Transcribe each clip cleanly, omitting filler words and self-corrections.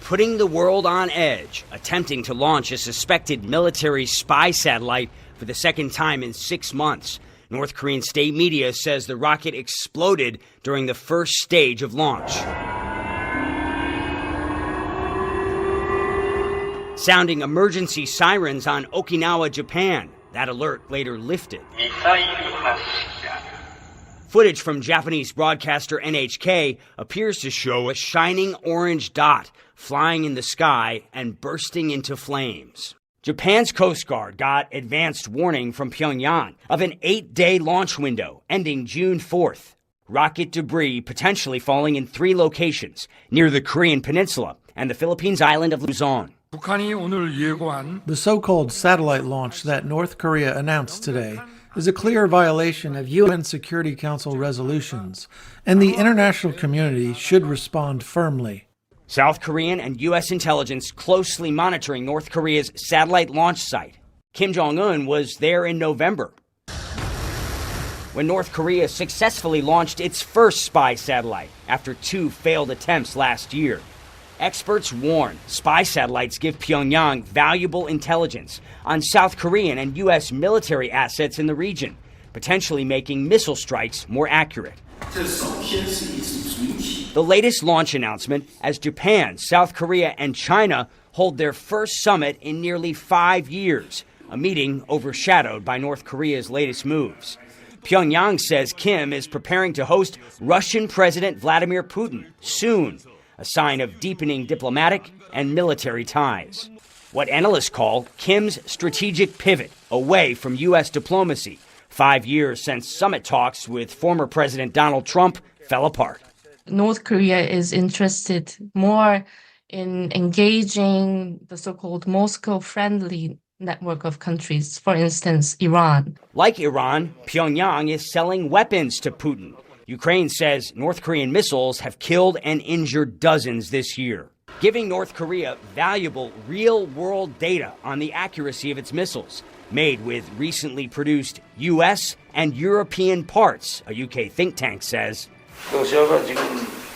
putting the world on edge, attempting to launch a suspected military spy satellite for the second time in 6 months. North Korean state media says the rocket exploded during the first stage of launch. Sounding emergency sirens on Okinawa, Japan. That alert later lifted. Footage from Japanese broadcaster NHK appears to show a shining orange dot flying in the sky and bursting into flames. Japan's Coast Guard got advanced warning from Pyongyang of an 8-day launch window ending June 4th. Rocket debris potentially falling in 3 locations near the Korean peninsula and the Philippines island of Luzon. The so-called satellite launch that North Korea announced today is a clear violation of UN Security Council resolutions, and the international community should respond firmly. South Korean and U.S. intelligence closely monitoring North Korea's satellite launch site. Kim Jong-un was there in November, when North Korea successfully launched its first spy satellite after 2 failed attempts last year. Experts warn spy satellites give Pyongyang valuable intelligence on South Korean and U.S. military assets in the region, potentially making missile strikes more accurate. The latest launch announcement as Japan, South Korea, and China hold their first summit in nearly 5 years, a meeting overshadowed by North Korea's latest moves. Pyongyang says Kim is preparing to host Russian President Vladimir Putin soon, a sign of deepening diplomatic and military ties. What analysts call Kim's strategic pivot away from U.S. diplomacy, 5 years since summit talks with former President Donald Trump fell apart. North Korea is interested more in engaging the so-called Moscow-friendly network of countries, for instance, Iran. Like Iran, Pyongyang is selling weapons to Putin. Ukraine says North Korean missiles have killed and injured dozens this year, giving North Korea valuable real-world data on the accuracy of its missiles, made with recently produced U.S. and European parts, a UK think tank says.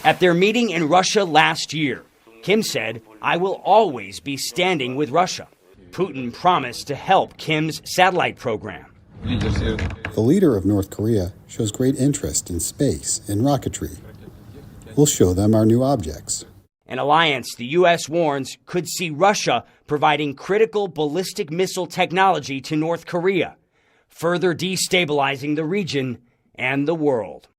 At their meeting in Russia last year, Kim said, "I will always be standing with Russia." Putin promised to help Kim's satellite program. The leader of North Korea shows great interest in space and rocketry. We'll show them our new objects. An alliance the U.S. warns could see Russia providing critical ballistic missile technology to North Korea, further destabilizing the region and the world.